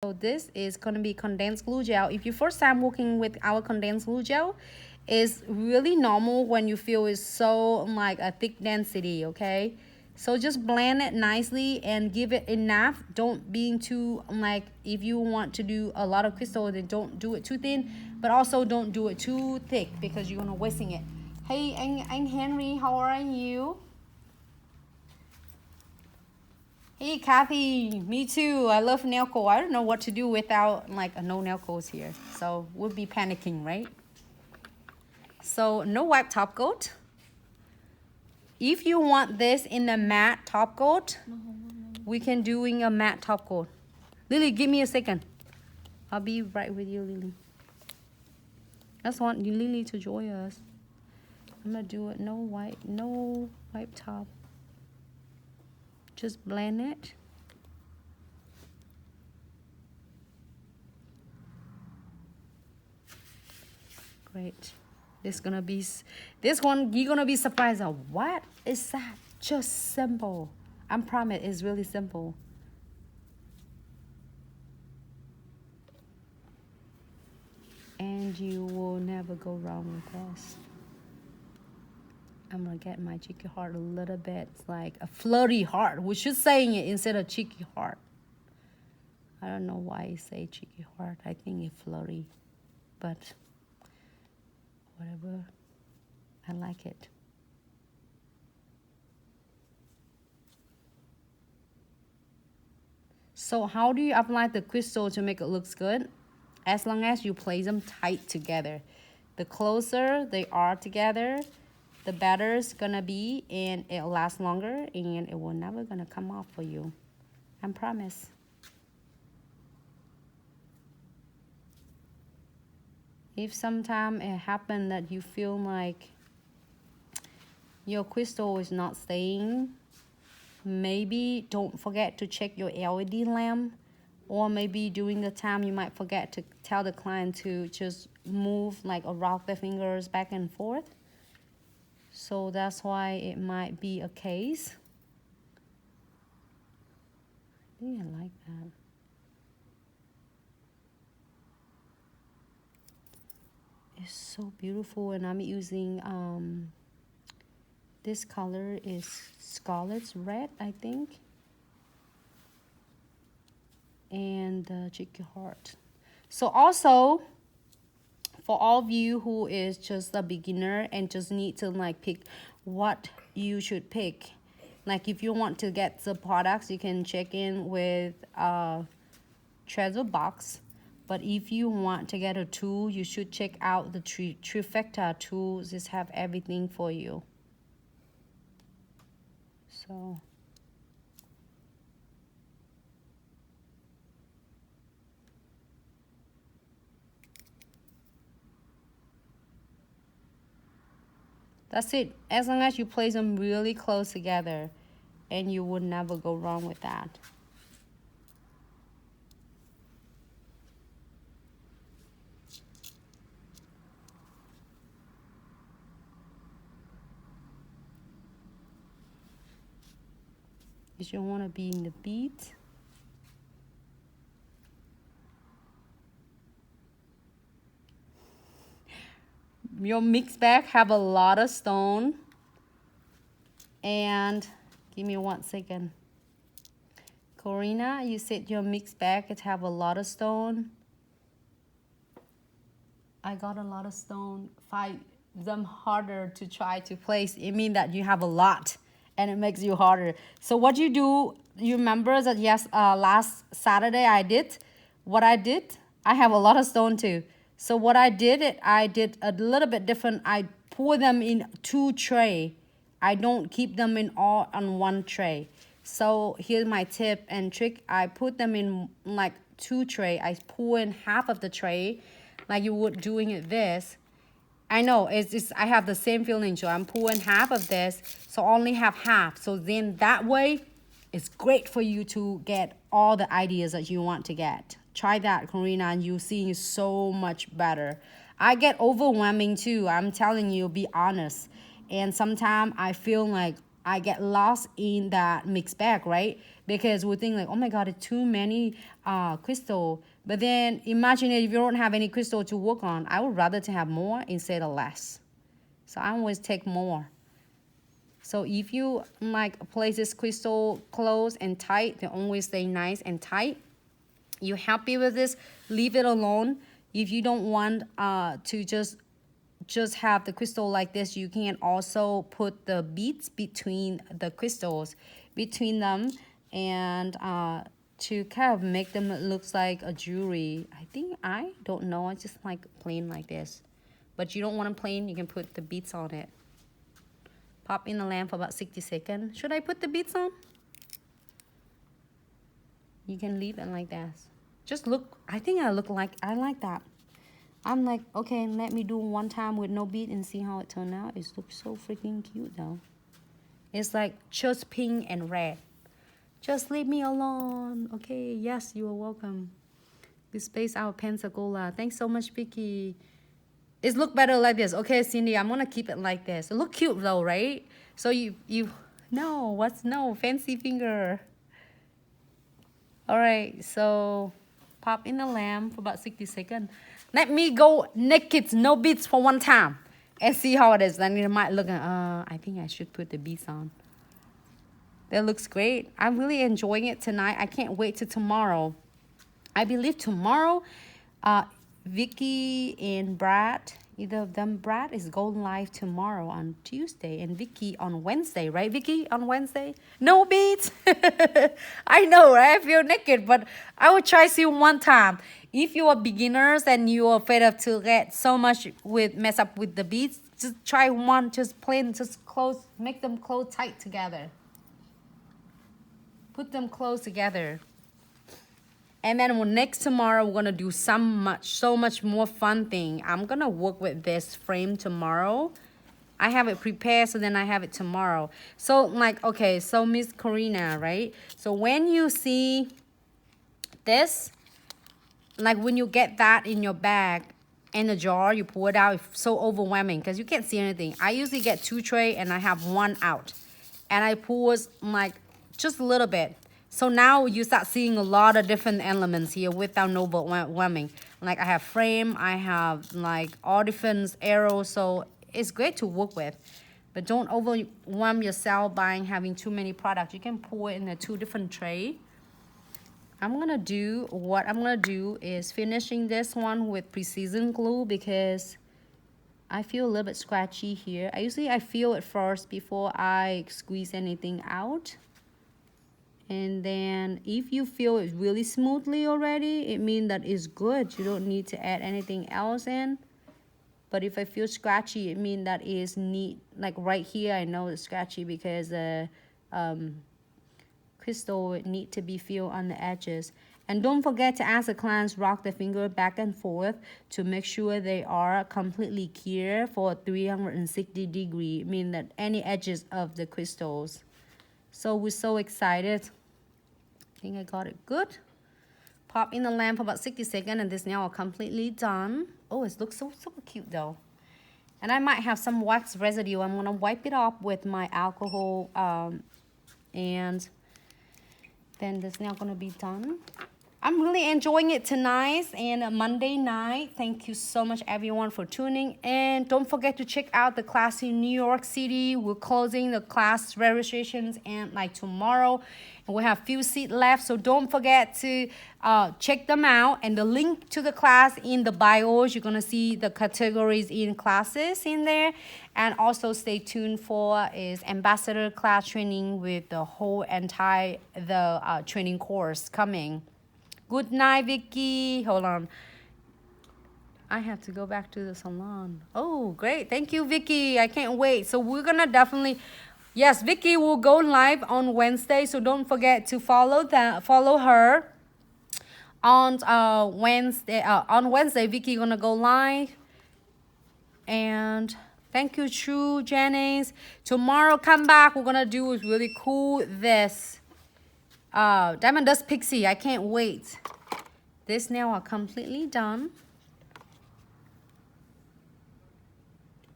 So this is going to be condensed glue gel. If you first time working with our condensed glue gel, it's really normal when you feel it's so like a thick density, okay? So just blend it nicely and give it enough. Don't be too like, if you want to do a lot of crystal, then don't do it too thin, but also don't do it too thick because you're gonna wasting it. Hey, anh Henry, how are you? Hey, Kathy, me too. I love nail coat. I don't know what to do without like no nail coats here. So we'll be panicking, right? So no wipe top coat. If you want this in a matte top coat, we can doing a matte top coat. Lily, give me a second. I'll be right with you, Lily. I just want you, Lily, to join us. I'm gonna do it no wipe top. Just blend it. Great. This one you're gonna be surprised at. What is that? Just simple. I promise it's really simple. And you will never go wrong with this. I'm gonna get my cheeky heart a little bit like a flirty heart. We should saying it instead of cheeky heart. I don't know why I say cheeky heart. I think it's flirty, but whatever. I like it. So how do you apply the crystal to make it look good? As long as you place them tight together. The closer they are together, the better it's gonna be, and it'll last longer, and it will never gonna come off for you. I promise. If sometime it happen that you feel like your crystal is not staying, maybe don't forget to check your LED lamp, or maybe during the time you might forget to tell the client to just move like or rock their fingers back and forth. So that's why it might be a case. I think I like that. It's so beautiful, and I'm using this color is Scarlet's Red, I think, and the cheeky heart. So also, for all of you who is just a beginner and just need to like pick what you should pick, like if you want to get the products, you can check in with Treasure Box. But if you want to get a tool, you should check out the Trifecta tools. Just have everything for you. So that's it. As long as you place them really close together, and you would never go wrong with that. You want to be in the beat. Your mix bag have a lot of stone. And give me 1 second. Corina, you said your mix bag it have a lot of stone. I got a lot of stone. Find them harder to try to place. It means that you have a lot, and it makes you harder. So what you do, you remember that last Saturday I did what I did. I have a lot of stone too. So what I did a little bit different. I pour them in 2 tray. I don't keep them in all on 1 tray. So here's my tip and trick. I put them in like 2 tray. I pour in half of the tray, like you would doing it this. I know I have the same feeling, so I'm pouring half of this, so only have half. So then that way, it's great for you to get all the ideas that you want to get. Try that, Karina, and you'll see so much better. I get overwhelming too. I'm telling you, be honest. And sometimes I feel like I get lost in that mixed bag, right? Because we think like, oh my God, it's too many crystal. But then imagine if you don't have any crystal to work on. I would rather to have more instead of less. So I always take more. So if you like place this crystal close and tight, they always stay nice and tight. You're happy with this, leave it alone. If you don't want to just have the crystal like this, you can also put the beads between the crystals, between them, and to kind of make them look like a jewelry. I don't know, I just like plain like this. But you don't want them plain, you can put the beads on it. Pop in the lamp for about 60 seconds. Should I put the beads on? You can leave it like that. Just look, I like that. I'm like, okay, let me do one time with no bead and see how it turned out. It looks so freaking cute though. It's like just pink and red. Just leave me alone. Okay, yes, you are welcome. We space out Pensacola. Thanks so much, Vicky. It look better like this. Okay, Cindy, I'm gonna keep it like this. It look cute though, right? So no, fancy finger. All right, so pop in the lamp for about 60 seconds. Let me go naked, no beads for one time, and see how it is. Then it might look, I think I should put the beads on. That looks great. I'm really enjoying it tonight. I can't wait till tomorrow. I believe tomorrow, Vicky and Brad, either of them, Brad is going live tomorrow on Tuesday and Vicky on Wednesday, right? Vicky on Wednesday? No beads. I know, right? I feel naked, but I will try see one time. If you are beginners and you are afraid of to get so much mess up with the beads, just try one, just plain, just close, make them close tight together. Put them close together. And then next tomorrow, we're gonna do so much more fun thing. I'm gonna work with this frame tomorrow. I have it prepared, so then I have it tomorrow. So like, okay, so Miss Karina, right? So when you see this, like when you get that in your bag, in the jar, you pull it out, it's so overwhelming because you can't see anything. I usually get 2 trays and I have 1 out. And I pull like just a little bit. So now you start seeing a lot of different elements here without no overwhelming. Like I have frame, I have like all different arrows, so it's great to work with. But don't overwhelm yourself by having too many products. You can pull it in a 2 different trays. What I'm gonna do is finishing this one with precision glue because I feel a little bit scratchy here. I feel it first before I squeeze anything out. And then if you feel it really smoothly already, it means that it's good. You don't need to add anything else in. But if I feel scratchy, it means that is neat. Like right here, I know it's scratchy because the crystal need to be filled on the edges. And don't forget to ask the clients rock the finger back and forth to make sure they are completely clear for 360 degrees. Mean that any edges of the crystals. So we're so excited. I think I got it good. Pop in the lamp for about 60 seconds and this now are completely done. Oh, it looks so cute though. And I might have some wax residue. I'm gonna wipe it off with my alcohol and then this now gonna be done. I'm really enjoying it tonight and Monday night. Thank you so much everyone for tuning in. Don't forget to check out the class in New York City. We're closing the class registrations and like tomorrow. And we have few seats left. So don't forget to check them out. And the link to the class in the bios. You're gonna see the categories in classes in there. And also stay tuned for is ambassador class training with the whole entire training course coming. Good night, Vicky. Hold on. I have to go back to the salon. Oh, great. Thank you, Vicky. I can't wait. So we're going to definitely... Yes, Vicky will go live on Wednesday. So don't forget to follow her. On Wednesday, Vicky going to go live. And thank you, True Jennings. Tomorrow, come back. We're going to do is really cool this. Diamond Dust Pixie, I can't wait. This now are completely done.